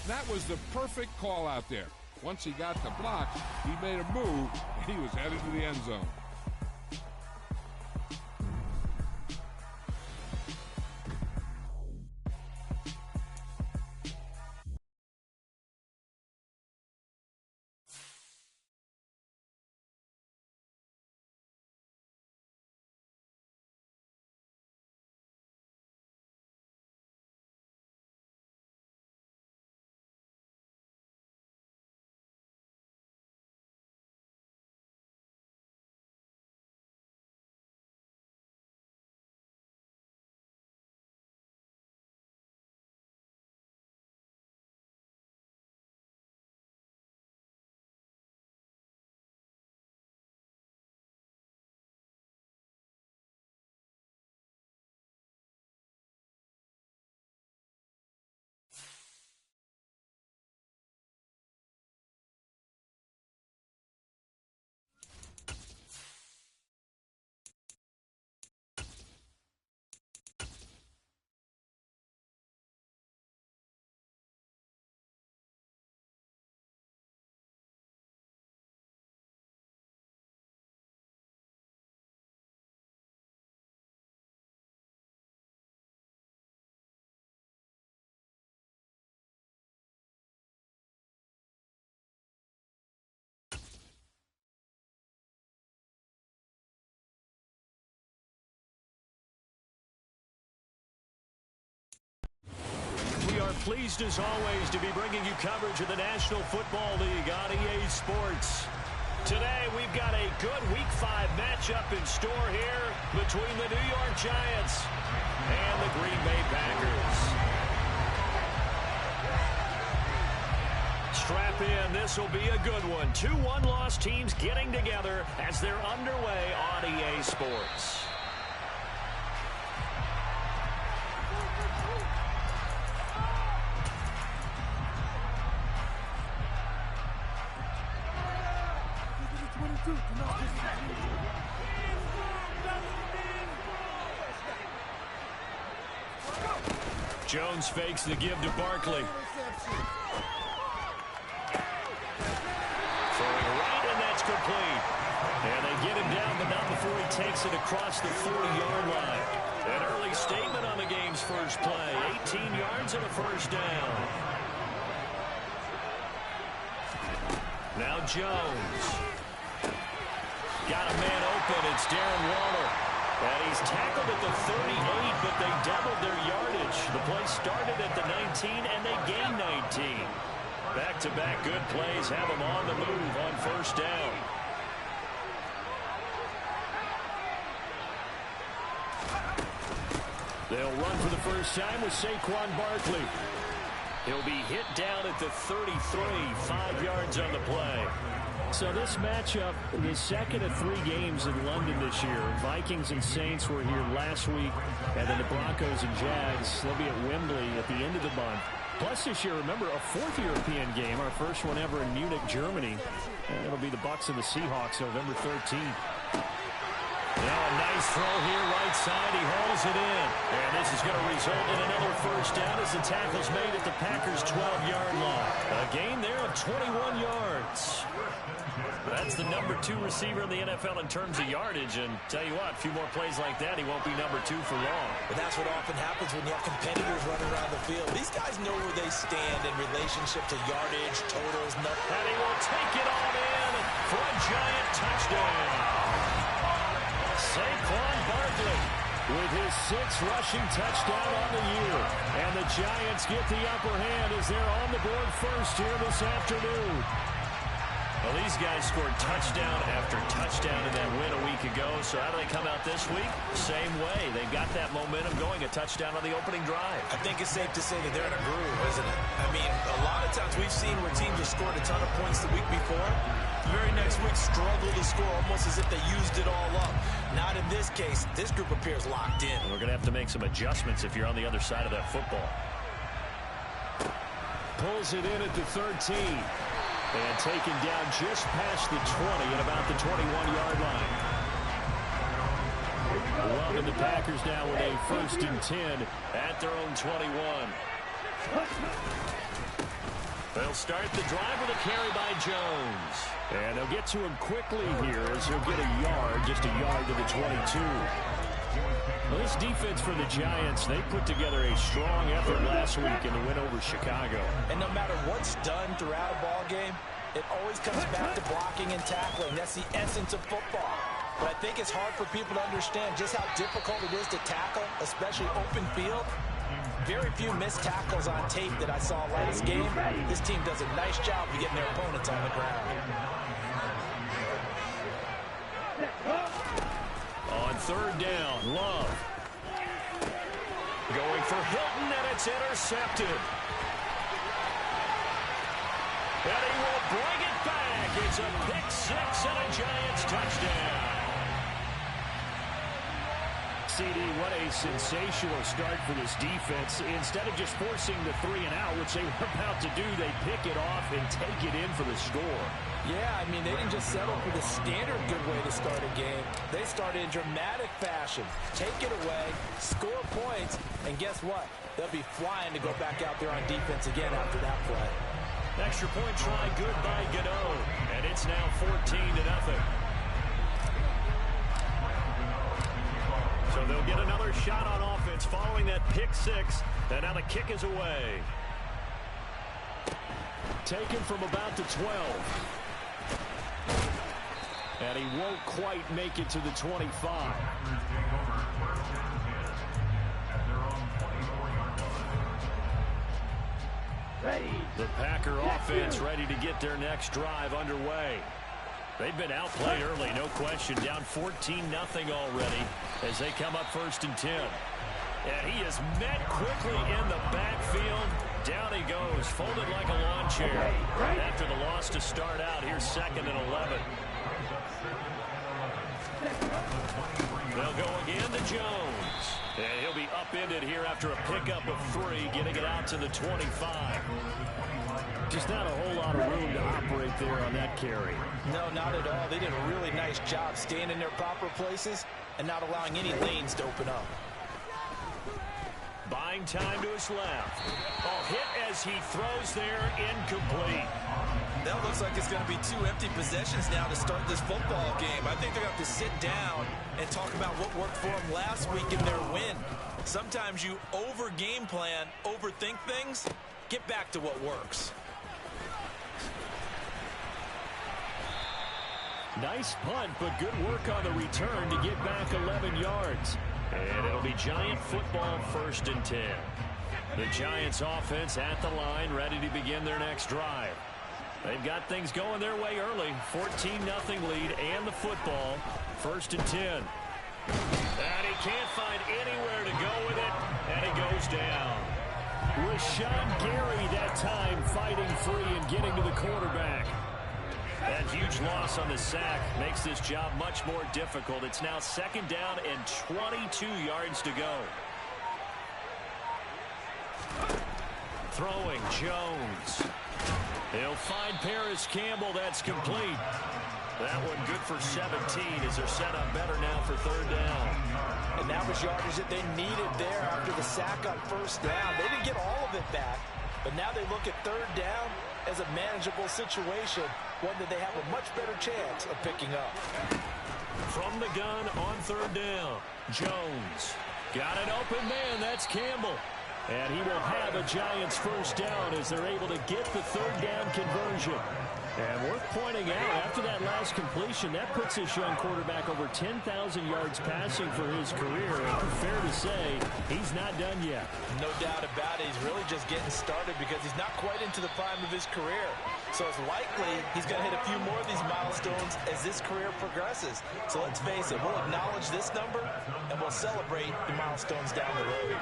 That was the perfect call out there. Once he got the block, he made a move, and he was headed to the end zone. Pleased as always to be bringing you coverage of the National Football League on EA Sports. Today we've got a good Week 5 matchup in store here between the New York Giants and the Green Bay Packers. Strap in, this will be a good one. 2 one-loss teams getting together as they're underway on EA Sports. Jones fakes the give to Barkley. Throwing right, and that's complete. And they get him down, but not before he takes it across the 40-yard line. An early statement on the game's first play. 18 yards and a first down. Now Jones. Got a man open. It's Darren Waller. And he's tackled at the 38, but they doubled their yardage. The play started at the 19, and they gained 19. Back-to-back good plays have them on the move on first down. They'll run for the first time with Saquon Barkley. He'll be hit down at the 33, 5 yards on the play. So this matchup, the second of 3 games in London this year. Vikings and Saints were here last week, and then the Broncos and Jags, they'll be at Wembley at the end of the month. Plus this year, remember, a 4th European game, our first one ever in Munich, Germany. And it'll be the Bucs and the Seahawks November 13th. Now a nice throw here, right side. He hauls it in. And this is going to result in another first down as the tackle's made at the Packers' 12-yard line. A gain there of 21 yards. That's the number 2 receiver in the NFL in terms of yardage. And tell you what, a few more plays like that, he won't be number 2 for long. But that's what often happens when you have competitors running around the field. These guys know where they stand in relationship to yardage, totals, nothing. And he will take it on in for a Giant touchdown. Saquon Barkley with his 6th rushing touchdown on the year. And the Giants get the upper hand as they're on the board first here this afternoon. Well, these guys scored touchdown after touchdown in that win a week ago. So how do they come out this week? Same way. They've got that momentum going, a touchdown on the opening drive. I think it's safe to say that they're in a groove, isn't it? I mean, a lot of times we've seen where teams have scored a ton of points the week before. The very next week struggle to score almost as if they used it all up. Not in this case. This group appears locked in. We're going to have to make some adjustments if you're on the other side of that football. Pulls it in at the 13. And taken down just past the 20 at about the 21-yard line. Well, and the Packers now with a 1st and 10 at their own 21. They'll start the drive with a carry by Jones. And they'll get to him quickly here as he'll get a yard, just a yard to the 22. Well, this defense for the Giants, they put together a strong effort last week in the win over Chicago. And no matter what's done throughout a ball game, it always comes back to blocking and tackling. That's the essence of football. But I think it's hard for people to understand just how difficult it is to tackle, especially open field. Very few missed tackles on tape that I saw last game. This team does a nice job of getting their opponents on the ground. On third down, Love. Going for Hilton, and it's intercepted. And he will bring it back. It's a pick six and a Giants touchdown. CD, what a sensational start for this defense. Instead of just forcing the 3 and out, which they were about to do, they pick it off and take it in for the score. Yeah, I mean, they didn't just settle for the standard good way to start a game. They started in dramatic fashion. Take it away, score points, and guess what? They'll be flying to go back out there on defense again after that play. Extra point try good by Gano, and it's now 14-0. So they'll get another shot on offense following that pick six, and now the kick is away. Taken from about the 12. And he won't quite make it to the 25. The Packer offense ready to get their next drive underway. They've been outplayed early, no question. Down 14-0 already as they come up 1st and 10. And he is met quickly in the backfield. Down he goes, folded like a lawn chair. After the loss to start out, here's 2nd and 11. They'll go again to Jones. And he'll be upended here after a pickup of 3, getting it out to the 25. Just not a whole lot of room to operate there on that carry. No, not at all. They did a really nice job staying in their proper places and not allowing any lanes to open up. Buying time to his left. Hit as he throws there, incomplete. That looks like it's going to be 2 empty possessions now to start this football game. I think they're going to have to sit down and talk about what worked for them last week in their win. Sometimes you over-game plan, overthink things. Get back to what works. Nice punt, but good work on the return to get back 11 yards. And it'll be Giant football 1st and 10. The Giants offense at the line, ready to begin their next drive. They've got things going their way early. 14-0 lead and the football. 1st and 10. And he can't find anywhere to go with it. And he goes down. Rashawn Gary that time fighting free and getting to the quarterback. That huge loss on the sack makes this job much more difficult. It's now 2nd down and 22 yards to go. Throwing Jones. He'll find Paris Campbell. That's complete. That one good for 17 as they're set up better now for 3rd down. And that was yardage that they needed there after the sack on 1st down. They didn't get all of it back, but now they look at 3rd down as a manageable situation, one that they have a much better chance of picking up. From the gun on 3rd down, Jones. Got an open man. That's Campbell. And he will have a Giants 1st down as they're able to get the 3rd down conversion. And worth pointing out, after that last completion, that puts this young quarterback over 10,000 yards passing for his career. And fair to say, he's not done yet. No doubt about it. He's really just getting started because he's not quite into the prime of his career. So it's likely he's going to hit a few more of these milestones as this career progresses. So let's face it, we'll acknowledge this number and we'll celebrate the milestones down the road.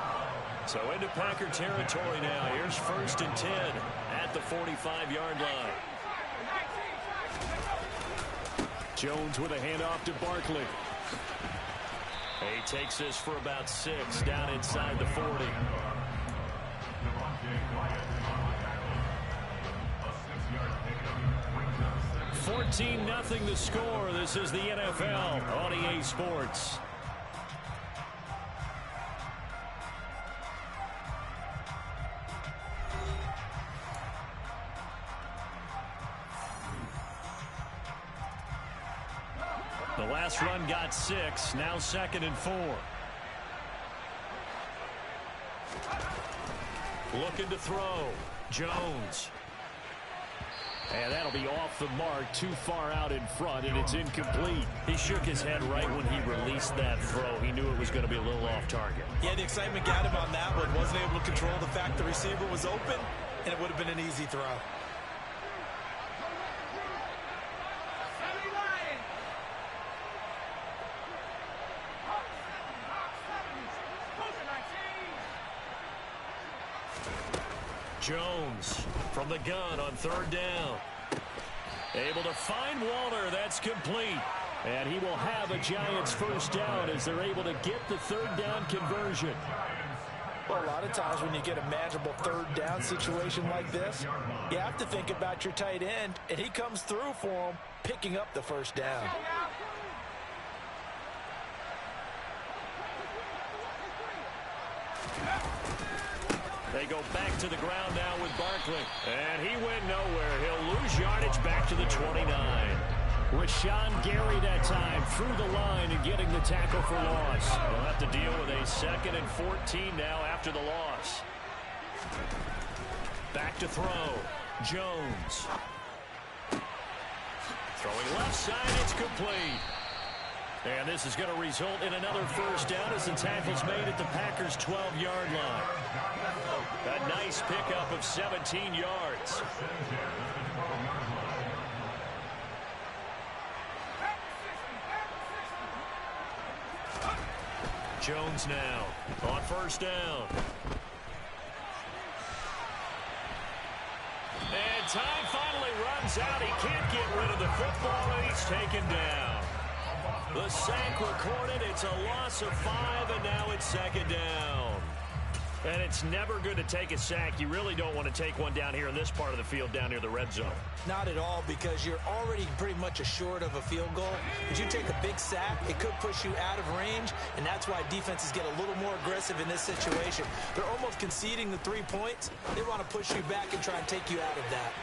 So into Packer territory now. Here's 1st and 10 at the 45-yard line. Jones with a handoff to Barkley. He takes this for about 6 down inside the 40. $14-0 the score. This is the NFL on EA Sports. The last run got 6. Now 2nd and 4. Looking to throw. Jones. And that'll be off the mark, too far out in front, and it's incomplete. He shook his head right when he released that throw. He knew it was going to be a little off target. Yeah, the excitement got him on that one. Wasn't able to control the fact the receiver was open, and it would have been an easy throw. Jones from the gun on 3rd down. Able to find Waller. That's complete. And he will have a Giants first down as they're able to get the 3rd down conversion. Well, a lot of times when you get a manageable 3rd down situation like this, you have to think about your tight end, and he comes through for him, picking up the first down. They go back to the ground now with Barkley. And he went nowhere. He'll lose yardage back to the 29. Rashawn Gary that time through the line and getting the tackle for loss. They'll have to deal with a 2nd and 14 now after the loss. Back to throw. Jones. Throwing left side, it's complete. And this is going to result in another first down as the tackle's made at the Packers' 12-yard line. A nice pickup of 17 yards. Jones now on 1st down. And time finally runs out. He can't get rid of the football, and he's taken down. The sack recorded. It's a loss of 5, and now it's 2nd down. And it's never good to take a sack. You really don't want to take one down here in this part of the field, down near the red zone. Not at all, because you're already pretty much assured of a field goal. If you take a big sack, it could push you out of range, and that's why defenses get a little more aggressive in this situation. They're almost conceding the 3 points. They want to push you back and try and take you out of that.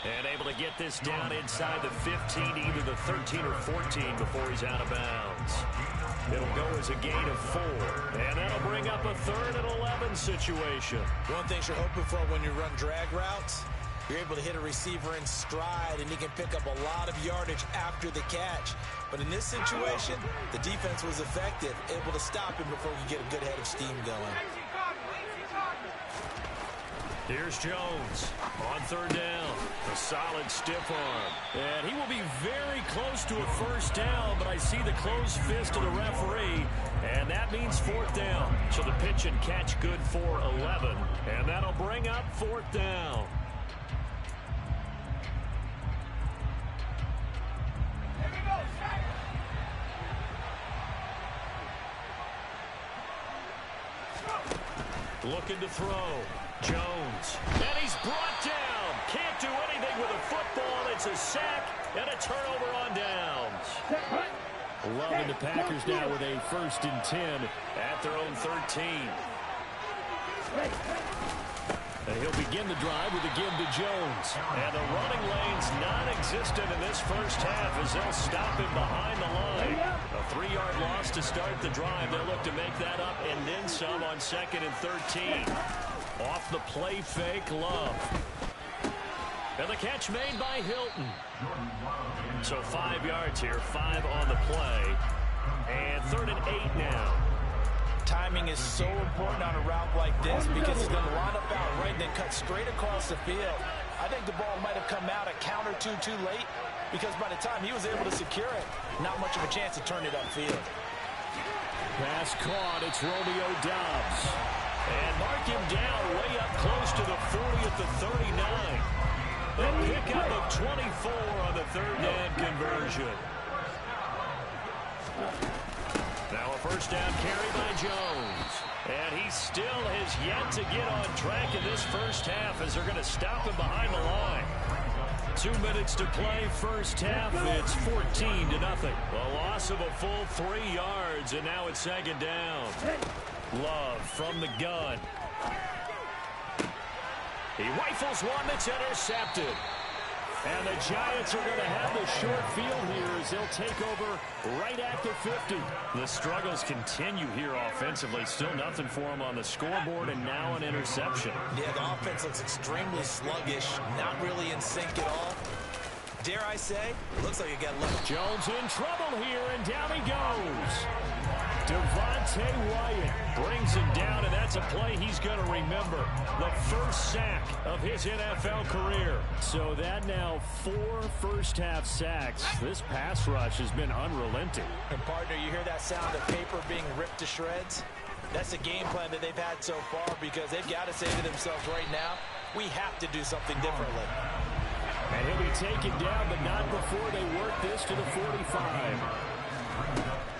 And able to get this down inside the 15, either the 13 or 14 before he's out of bounds. It'll go as a gain of 4. And that'll bring up a 3rd and 11 situation. One thing you're hoping for when you run drag routes, you're able to hit a receiver in stride, and he can pick up a lot of yardage after the catch. But in this situation, the defense was effective, able to stop him before he could get a good head of steam going. Here's Jones on 3rd down. A solid stiff arm. And he will be very close to a first down, but I see the closed fist of the referee, and that means 4th down. So the pitch and catch good for 11, and that'll bring up 4th down. Looking to throw. Jones. And he's brought down. Can't do anything with a football. It's a sack and a turnover on downs. Love and the Packers now with a 1st and 10 at their own 13. And he'll begin the drive with a give to Jones. And the running lane's non-existent in this first half as they'll stop him behind the line. A 3-yard loss to start the drive. They'll look to make that up and then some on 2nd and 13. Off the play fake, Love. And the catch made by Hilton. So 5 yards here, 5 on the play. And 3rd and 8 now. Timing is so important on a route like this because he's going to line up out right and then cut straight across the field. I think the ball might have come out a count or two too late because by the time he was able to secure it, not much of a chance to turn it upfield. Pass caught. It's Romeo Doubs. And mark him down way up close to the 40 at the 39. A pickup of 24 on the 3rd down conversion. Now a first down carry by Jones. And he still has yet to get on track in this first half as they're going to stop him behind the line. 2 minutes to play first half. It's 14-0. A loss of a full 3 yards, and now it's 2nd down. Love from the gun. He rifles one that's intercepted. And the Giants are going to have the short field here as they'll take over right at the 50. The struggles continue here offensively. Still nothing for them on the scoreboard, and now an interception. Yeah, the offense looks extremely sluggish, not really in sync at all. Dare I say, looks like it got left. Jones in trouble here, and down he goes. Devontae Wyatt brings him down, and that's a play he's going to remember. The first sack of his NFL career. So that now 4 first-half sacks. This pass rush has been unrelenting. And, partner, you hear that sound of paper being ripped to shreds? That's the game plan that they've had so far because they've got to say to themselves right now, we have to do something differently. And he'll be taken down, but not before they work this to the 45.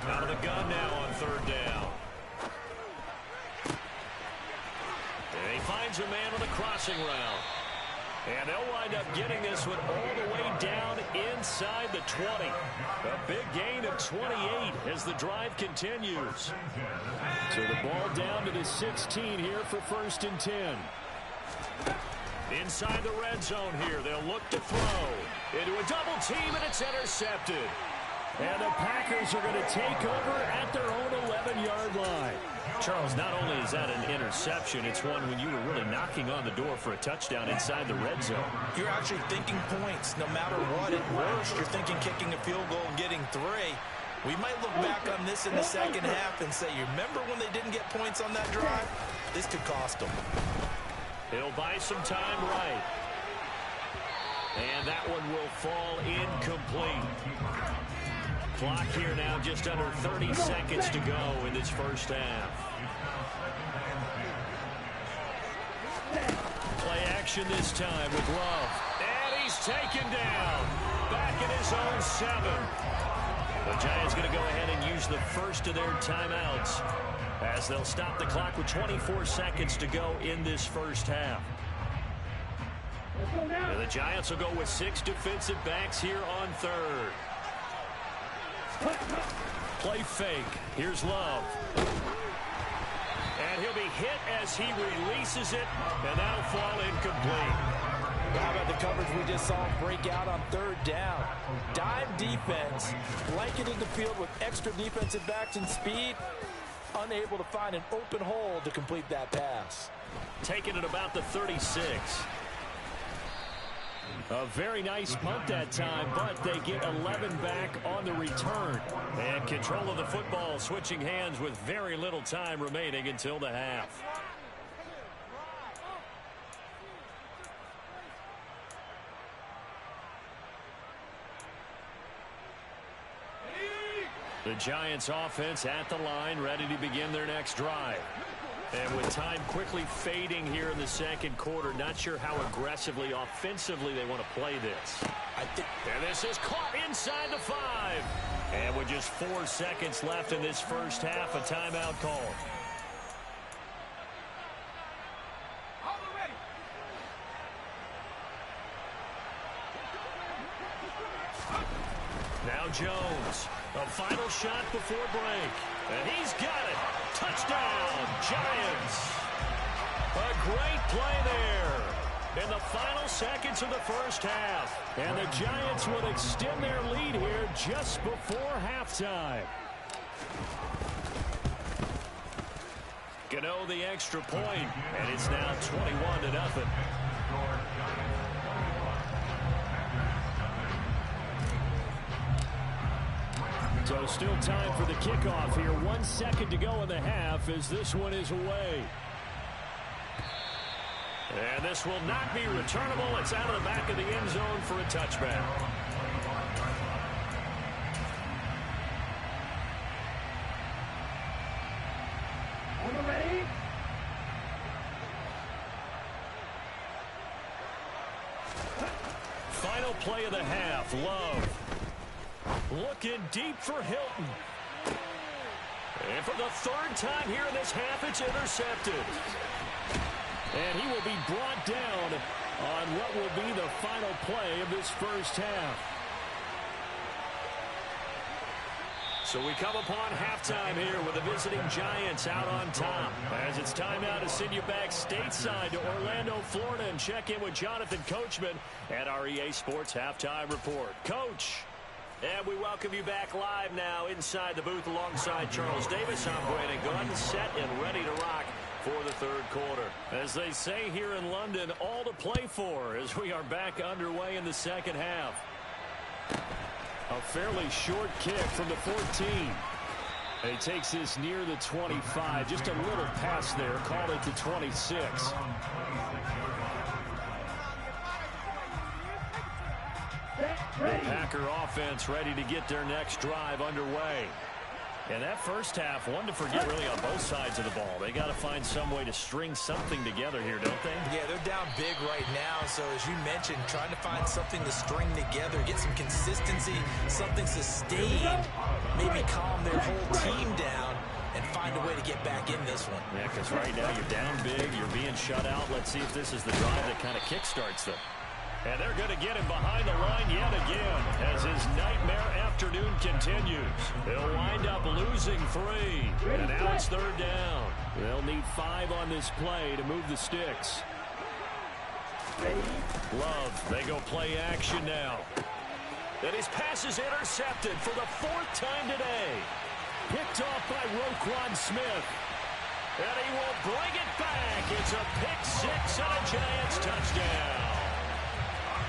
Out of the gun now on 3rd down. And he finds a man on the crossing route. And they'll wind up getting this one all the way down inside the 20. A big gain of 28 as the drive continues. So the ball down to the 16 here for 1st and 10. Inside the red zone here, they'll look to throw. Into a double team, and it's intercepted. And the Packers are going to take over at their own 11-yard line. Charles, not only is that an interception, it's one when you were really knocking on the door for a touchdown inside the red zone. You're actually thinking points no matter what. At worst, you're thinking kicking a field goal and getting 3. We might look back on this in the second half and say, you remember when they didn't get points on that drive? This could cost them. He'll buy some time right. And that one will fall incomplete. Clock here now just under 30 seconds to go in this first half. Play action this time with Love. And he's taken down. Back in his own 7. The Giants going to go ahead and use the first of their timeouts as they'll stop the clock with 24 seconds to go in this first half. And the Giants will go with 6 defensive backs here on 3rd. Play fake. Here's Love. And he'll be hit as he releases it, and that'll fall incomplete. How about the coverage we just saw him break out on 3rd down? Dive defense, blanketing the field with extra defensive backs and speed, unable to find an open hole to complete that pass. Taking it about the 36. A very nice punt that time, but they get 11 back on the return. And control of the football switching hands with very little time remaining until the half. The Giants offense at the line, ready to begin their next drive. And with time quickly fading here in the second quarter, not sure how aggressively, offensively they want to play this. And this is caught inside the 5. And with just 4 seconds left in this first half, a timeout call. Now Jones, a final shot before break. And he's got it. Touchdown, Giants. A great play there in the final seconds of the first half. And the Giants will extend their lead here just before halftime. Gano the extra point, and it's now 21-0. So still time for the kickoff here. 1 second to go in the half as this one is away. And this will not be returnable. It's out of the back of the end zone for a touchback. Final play of the half. Love. Looking deep for Hilton. And for the 3rd time here in this half, it's intercepted. And he will be brought down on what will be the final play of this first half. So we come upon halftime here with the visiting Giants out on top. As it's time now to send you back stateside to Orlando, Florida, and check in with Jonathan Coachman at our EA Sports Halftime Report. Coach. And we welcome you back live now inside the booth alongside Charles Davis. I'm Brandon Gunn, set and ready to rock for the third quarter. As they say here in London, all to play for as we are back underway in the second half. A fairly short kick from the 14. He takes this near the 25. Just a little pass there. Called it to 26. The Packer offense ready to get their next drive underway. And that first half, one to forget really on both sides of the ball. They got to find some way to string something together here, don't they? Yeah, they're down big right now. So as you mentioned, trying to find something to string together, get some consistency, something sustained, maybe calm their whole team down and find a way to get back in this one. Yeah, because right now you're down big, you're being shut out. Let's see if this is the drive that kind of kickstarts them. And they're going to get him behind the line yet again as his nightmare afternoon continues. They'll wind up losing 3. And now it's third down. They'll need 5 on this play to move the sticks. Love, they go play action now. And his pass is intercepted for the 4th time today. Picked off by Roquan Smith. And he will bring it back. It's a pick-6 and a Giants touchdown.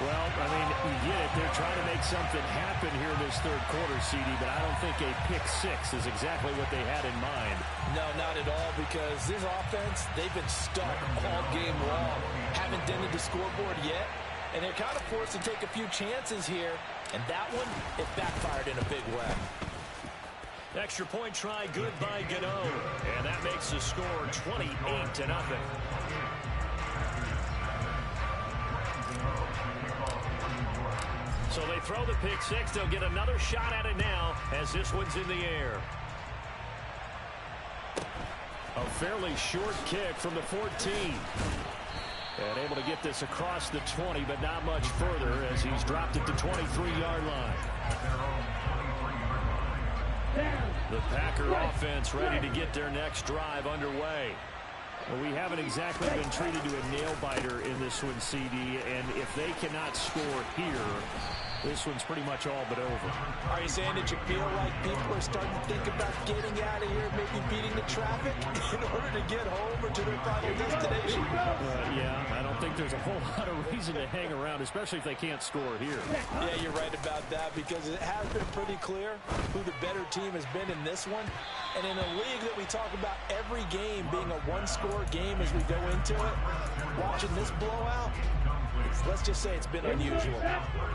Well, I mean, you get it. They're trying to make something happen here in this third quarter, CD, but I don't think a pick-6 is exactly what they had in mind. No, not at all, because this offense, they've been stuck all game long. Haven't dented the scoreboard yet, and they're kind of forced to take a few chances here, and that one, it backfired in a big way. Extra point try, good by Gano, and that makes the score 28-0. So they throw the pick-6. They'll get another shot at it now as this one's in the air. A fairly short kick from the 14. And able to get this across the 20, but not much further as he's dropped it to 23-yard line. The Packer offense ready to get their next drive underway. Well, we haven't exactly been treated to a nail-biter in this one, CD, and if they cannot score here, this one's pretty much all but over. Are you saying that you feel like people are starting to think about getting out of here, maybe beating the traffic in order to get home or to their final destination? Yeah, I don't think there's a whole lot of reason to hang around, especially if they can't score here. Yeah, you're right about that, because it has been pretty clear who the better team has been in this one. And in a league that we talk about every game being a one-score game as we go into it, watching this blowout, let's just say it's been unusual.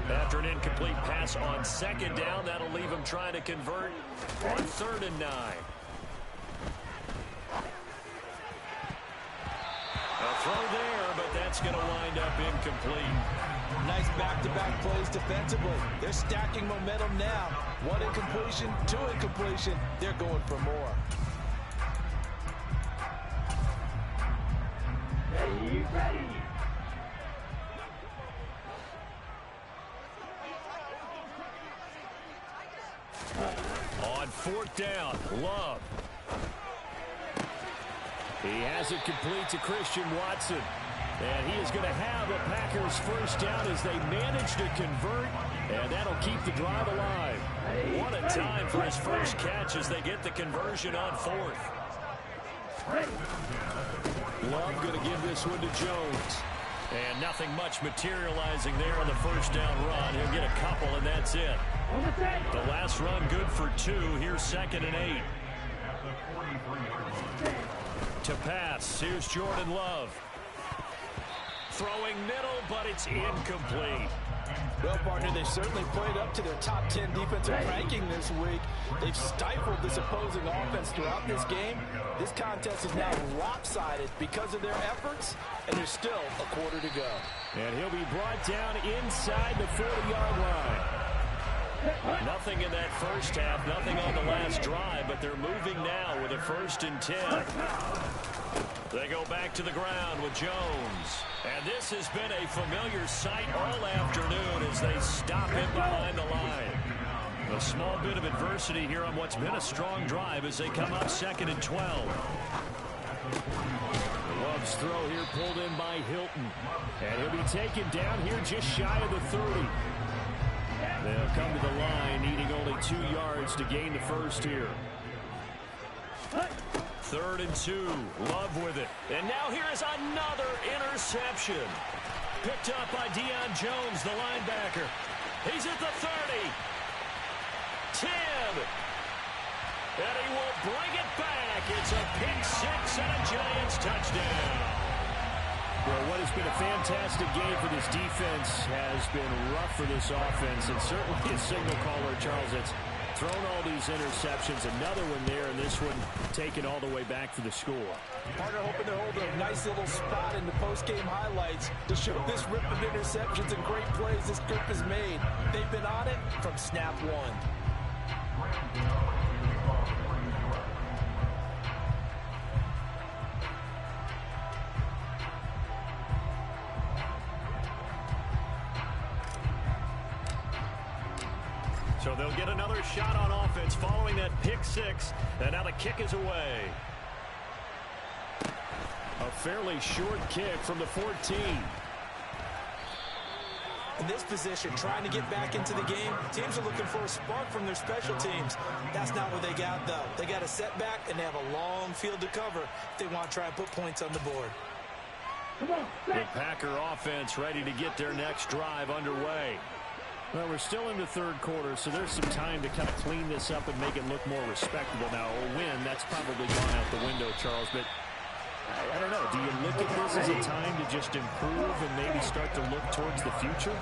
After an incomplete pass on second down, that'll leave him trying to convert on 3rd and 9. A throw there, but that's going to wind up incomplete. Nice back-to-back plays defensively. They're stacking momentum now. 1 incompletion, 2 incompletion. They're going for more. Ready. On 4th down, Love. He has it complete to Christian Watson. And he is going to have a Packers first down as they manage to convert, and that'll keep the drive alive. What a time for his first catch as they get the conversion on 4th. Love going to give this one to Jones. And nothing much materializing there on the first down run. He'll get a couple, and that's it. The last run good for 2. Here's 2nd and 8. To pass, here's Jordan Love. Throwing middle, but it's incomplete. Well, partner, they've certainly played up to their top 10 defensive ranking this week. They've stifled this opposing offense throughout this game. This contest is now lopsided because of their efforts, and there's still a quarter to go. And he'll be brought down inside the 40-yard line. Nothing in that first half, nothing on the last drive, but they're moving now with a 1st and 10. They go back to the ground with Jones. And this has been a familiar sight all afternoon as they stop him behind the line. A small bit of adversity here on what's been a strong drive as they come up 2nd and 12. Love's throw here pulled in by Hilton. And he'll be taken down here just shy of the 30. They'll come to the line needing only 2 yards to gain the first here. 3rd and 2. Love with it. And now here is another interception. Picked up by Deion Jones, the linebacker. He's at the 30. 10. And he will bring it back. It's a pick six and a Giants touchdown. Well, what has been a fantastic game for this defense has been rough for this offense. And certainly a signal caller, Charles, that's thrown all these interceptions. Another one there, and this one taken all the way back for the score. Partner hoping to hold a nice little spot in the post-game highlights to show this rip of interceptions and great plays this group has made. They've been on it from snap one. So they'll get another shot on offense following that pick six. And now the kick is away. A fairly short kick from the 14. In this position, trying to get back into the game, teams are looking for a spark from their special teams. That's not what they got, though. They got a setback, and they have a long field to cover if they want to try and put points on the board. The Packer offense ready to get their next drive underway. Well, we're still in the third quarter, so there's some time to kind of clean this up and make it look more respectable. Now, a win, that's probably gone out the window, Charles, but I don't know. Do you look at this as a time to just improve and maybe start to look towards the future?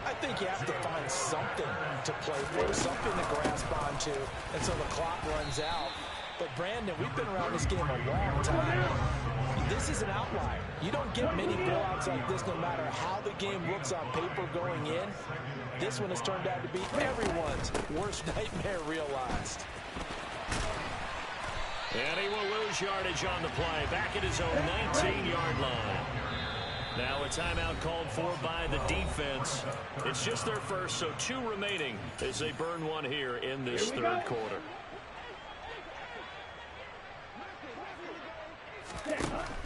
I think you have to find something to play for, something to grasp onto until the clock runs out. But, Brandon, we've been around this game a long time. This is an outlier. You don't get many blowouts like this no matter how the game looks on paper going in. This one has turned out to be everyone's worst nightmare realized. And he will lose yardage on the play, back at his own 19-yard line. Now a timeout called for by the defense. It's just their first, so 2 remaining as they burn one here in this third quarter.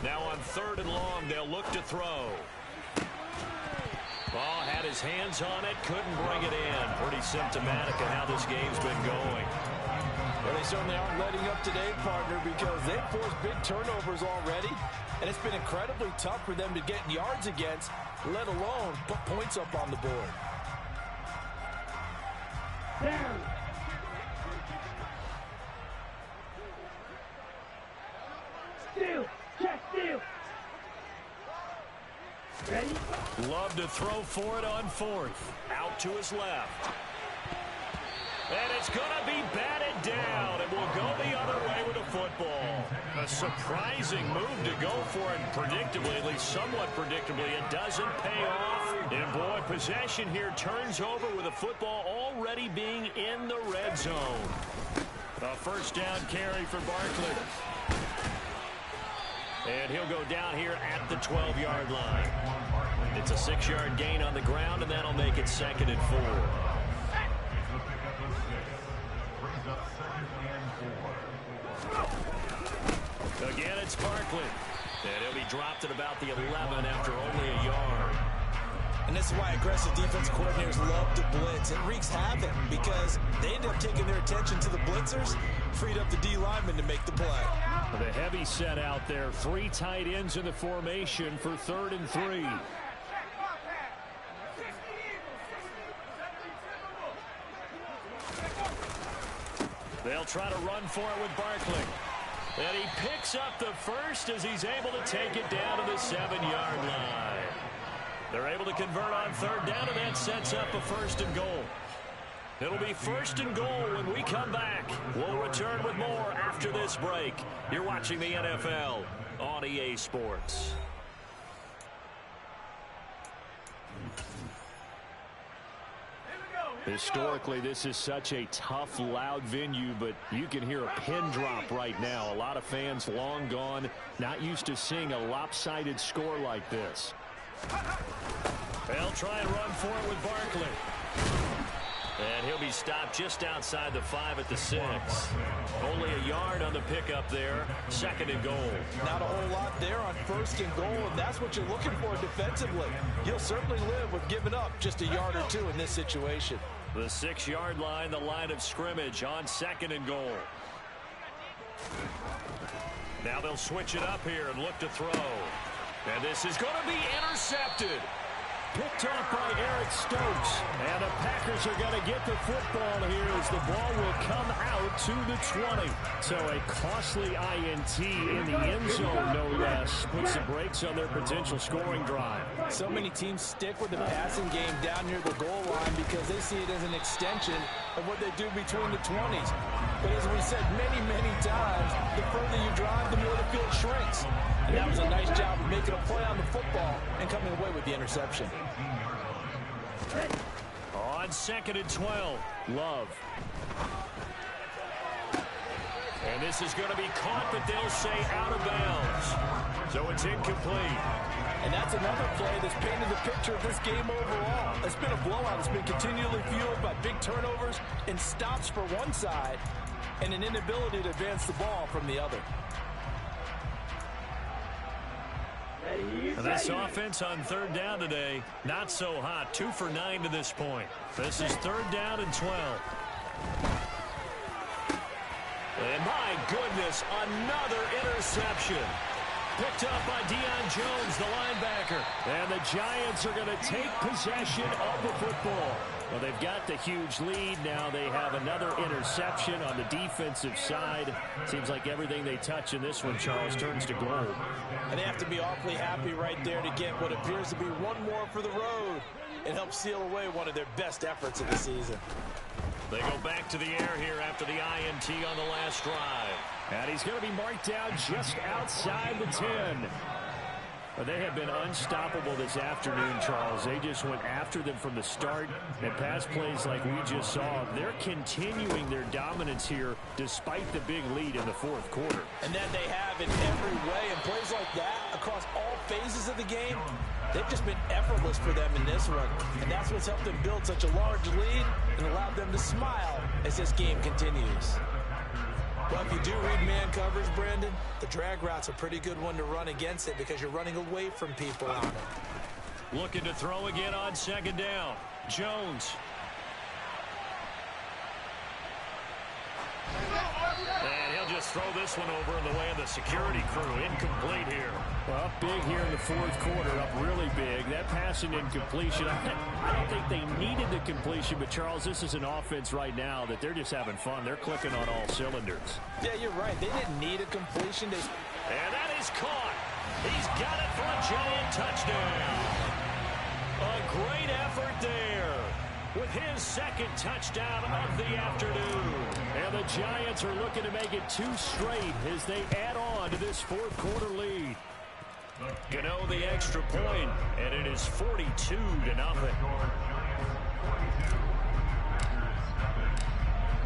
Now on 3rd and long, they'll look to throw. Ball had his hands on it, couldn't bring it in. Pretty symptomatic of how this game's been going. Well, they certainly aren't letting up today, partner, because they've forced big turnovers already, and it's been incredibly tough for them to get yards against, let alone put points up on the board. Down. Steal. Check steal. Ready? Love to throw for it on 4th. Out to his left. And it's going to be batted down. It will go the other way with the football. A surprising move to go for it predictably, at least somewhat predictably. It doesn't pay off. And, boy, possession here turns over with the football already being in the red zone. A first down carry for Barkley. And he'll go down here at the 12-yard line. It's a 6-yard gain on the ground, and that'll make it 2nd and 4. Again, it's Barkley. And he'll be dropped at about the 11 after only a yard. And this is why aggressive defense coordinators love to blitz. It wreaks havoc because they end up taking their attention to the blitzers, freed up the D lineman to make the play. The heavy set out there. 3 tight ends in the formation for 3rd and 3. They'll try to run for it with Barkley. And he picks up the first as he's able to take it down to the 7-yard line. They're able to convert on 3rd down, and that sets up a 1st and goal. It'll be 1st and goal when we come back. We'll return with more after this break. You're watching the NFL on EA Sports. Historically, this is such a tough, loud venue, but you can hear a pin drop right now. A lot of fans long gone, not used to seeing a lopsided score like this. They'll try and run for it with Barkley. And he'll be stopped just outside the 5 at the 6. Only a yard on the pickup there. 2nd and goal. Not a whole lot there on 1st and goal, and that's what you're looking for defensively. You'll certainly live with giving up just a yard or 2 in this situation. The 6-yard line, the line of scrimmage on 2nd and goal. Now they'll switch it up here and look to throw. And this is going to be intercepted. Picked off by Eric Stokes. And the Packers are going to get the football here as the ball will come out to the 20. So a costly INT in the end zone, no less, puts the brakes on their potential scoring drive. So many teams stick with the passing game down near the goal line because they see it as an extension of what they do between the 20s. But as we said many, many times, the further you drive, the more the field shrinks. And that was a nice job of making a play on the football and coming away with the interception. On 2nd and 12, Love. And this is going to be caught, but they'll say out of bounds. So it's incomplete. And that's another play that's painted the picture of this game overall. It's been a blowout. It's been continually fueled by big turnovers and stops for one side and an inability to advance the ball from the other. This offense on 3rd down today, not so hot. 2 for 9 to this point. This is 3rd down and 12. And my goodness, another interception. Picked up by Deion Jones, the linebacker. And the Giants are going to take possession of the football. Well, they've got the huge lead. Now they have another interception on the defensive side. Seems like everything they touch in this one, Charles, turns to gold. And they have to be awfully happy right there to get what appears to be one more for the road and help seal away one of their best efforts of the season. They go back to the air here after the INT on the last drive. And he's going to be marked down just outside the 10. But they have been unstoppable this afternoon, Charles. They just went after them from the start. And pass plays like we just saw, they're continuing their dominance here despite the big lead in the 4th quarter. And that they have in every way. And plays like that across all phases of the game, they've just been effortless for them in this one. And that's what's helped them build such a large lead and allowed them to smile as this game continues. Well, if you do read man coverage, Brandon, the drag route's a pretty good one to run against it because you're running away from people on it. Looking to throw again on 2nd down. Jones. And he'll just throw this one over in the way of the security crew. Incomplete here. Well, big here in the 4th quarter, up really big. That passing incompletion, I don't think they needed the completion, but Charles, this is an offense right now that they're just having fun. They're clicking on all cylinders. Yeah, you're right. They didn't need a completion. And that is caught. He's got it for a giant touchdown. A great effort there with his 2nd touchdown of the afternoon. And the Giants are looking to make it 2 straight as they add on to this 4th quarter lead. Gano the extra point, and it is 42-0.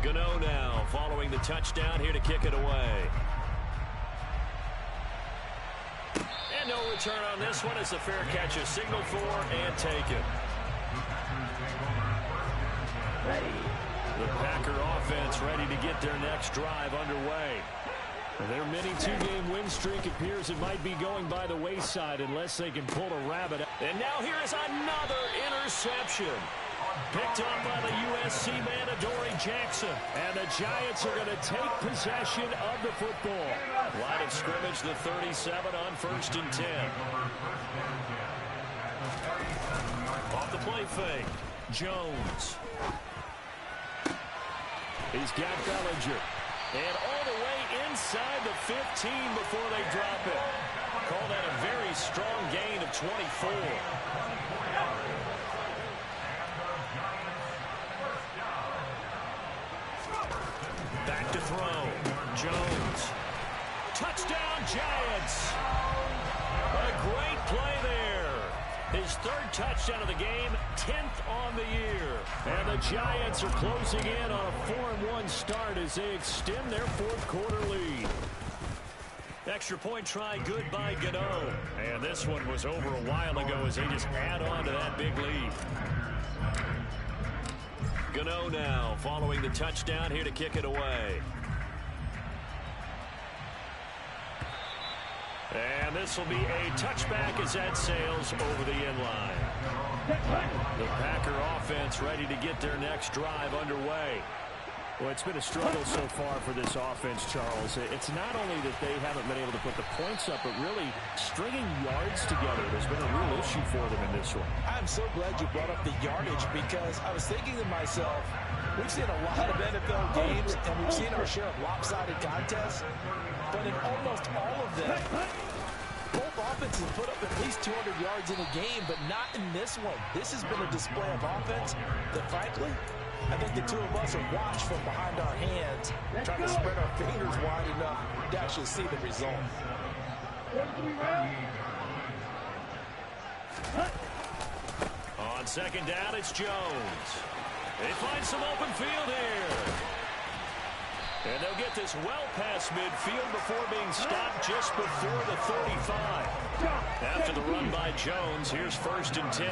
Gano now following the touchdown here to kick it away. And no return on this one as the fair catch is signaled for and taken. The Packer offense ready to get their next drive underway. Their mini 2-game win streak appears it might be going by the wayside unless they can pull a rabbit. And now here is another interception. Picked up by the USC man, Adoree Jackson. And the Giants are going to take possession of the football. Line of scrimmage, the 37 on 1st and 10. Off the play fake, Jones. He's got Bellinger. And all the way inside the 15 before they drop it. Call that a very strong gain of 24. Back to throw. Jones. Touchdown, Giants. A great play there. His 3rd touchdown of the game, 10th on the year. And the Giants are closing in on a 4-1 start as they extend their 4th quarter lead. Extra point try good by Gano. And this one was over a while ago as they just add on to that big lead. Gano now following the touchdown here to kick it away. And this will be a touchback as that sails over the end line. The Packer offense ready to get their next drive underway. Well, it's been a struggle so far for this offense, Charles. It's not only that they haven't been able to put the points up, but really stringing yards together has been a real issue for them in this one. I'm so glad you brought up the yardage because I was thinking to myself, we've seen a lot of NFL games and we've seen our share of lopsided contests, but in almost all of them, both offenses put up at least 200 yards in a game, but not in this one. This has been a display of offense that, frankly, I think the two of us are watched from behind our hands, trying to spread our fingers wide enough to actually see the result. On second down, it's Jones. They find some open field here. And they'll get this well past midfield before being stopped just before the 35. After the run by Jones, here's 1st and 10.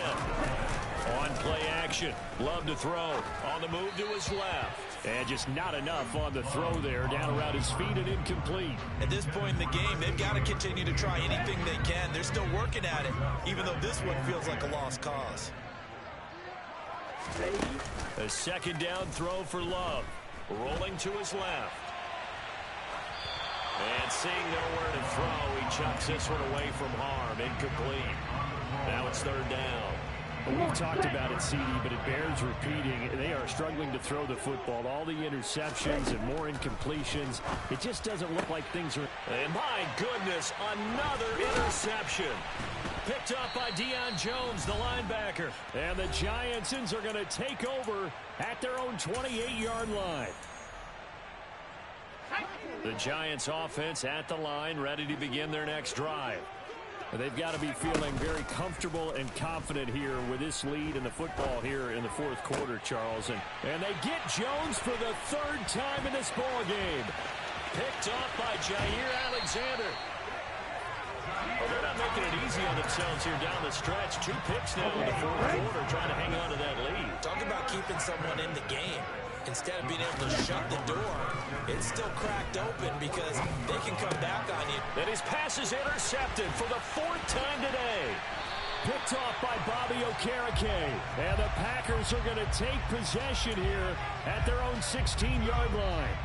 On play action. Love to throw. On the move to his left. And just not enough on the throw there. Down around his feet and incomplete. At this point in the game, they've got to continue to try anything they can. They're still working at it, even though this one feels like a lost cause. A second down throw for Love. Rolling to his left. And seeing nowhere to throw, he chucks this one away from harm. Incomplete. Now it's 3rd down. We've talked about it, CD, but it bears repeating. They are struggling to throw the football. All the interceptions and more incompletions. It just doesn't look like things are... And my goodness, another interception. Picked up by Deion Jones, the linebacker. And the Giantsons are going to take over at their own 28-yard line. The Giants offense at the line, ready to begin their next drive. They've got to be feeling very comfortable and confident here with this lead in the football here in the 4th quarter, Charles. And they get Jones for the 3rd time in this ball game. Picked up by Jair Alexander. Well, they're not making it easy on themselves here down the stretch. 2 picks now in the 4th quarter, trying to hang on to that lead. Talk about keeping someone in the game. Instead of being able to shut the door, it's still cracked open because they can come back on you. And his pass is intercepted for the 4th time today. Picked off by Bobby Okereke. And the Packers are going to take possession here at their own 16-yard line.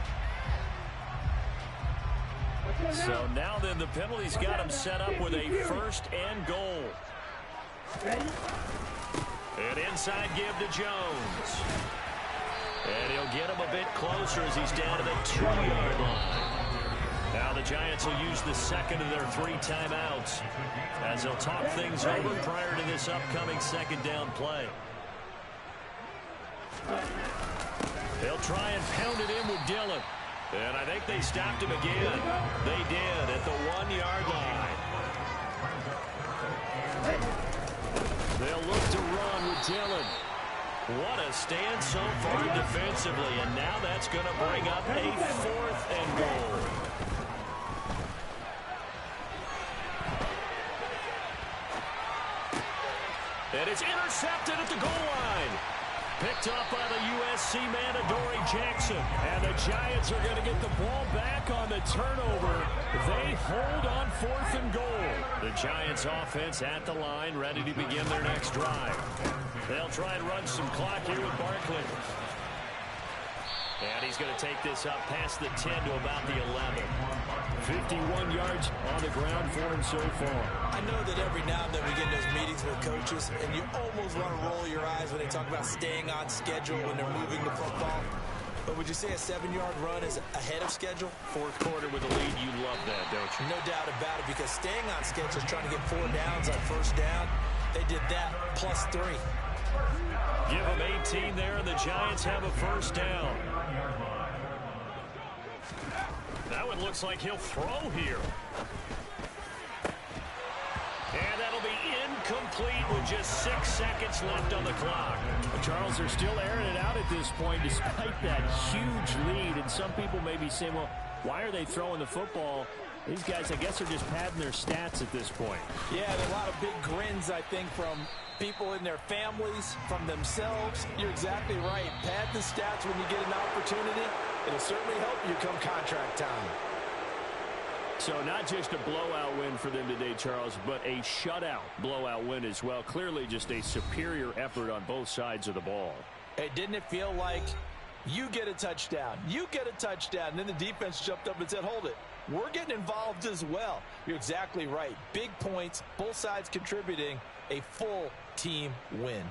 So now then the penalty's got him set up with a 1st and goal. And inside give to Jones. And he'll get him a bit closer as he's down to the 2-yard line. Now the Giants will use the 2nd of their 3 timeouts as they'll talk things over prior to this upcoming 2nd down play. They'll try and pound it in with Dillon. And I think they stopped him again. They did at the 1-yard line. They'll look to run with Dillon. What a stand so far defensively, and now that's going to bring up a 4th and goal. And it's intercepted at the goal line. Picked up by the USC man, Adoree Jackson. And the Giants are going to get the ball back on the turnover. They hold on 4th and goal. The Giants offense at the line, ready to begin their next drive. They'll try and run some clock here with Barkley. And he's going to take this up past the 10 to about the 11. 51 yards on the ground for him so far. I know that every now and then we get in those meetings with coaches, and you almost want to roll your eyes when they talk about staying on schedule when they're moving the football. But would you say a 7-yard run is ahead of schedule? 4th quarter with a lead, you love that, don't you? No doubt about it, because staying on schedule is trying to get 4 downs on 1st down. They did that plus 3. Give them 18 there, and the Giants have a 1st down. That one looks like he'll throw here. And that'll be incomplete with just 6 seconds left on the clock. Charles, they're still airing it out at this point despite that huge lead. And some people may be saying, well, why are they throwing the football? These guys, I guess, are just padding their stats at this point. Yeah, there are a lot of big grins, I think, from people in their families, from themselves. You're exactly right. Pad the stats when you get an opportunity. It'll certainly help you come contract time. So not just a blowout win for them today, Charles, but a shutout blowout win as well. Clearly just a superior effort on both sides of the ball. Hey, didn't it feel like you get a touchdown, you get a touchdown, and then the defense jumped up and said, hold it. We're getting involved as well. You're exactly right. Big points, both sides contributing, a full team win.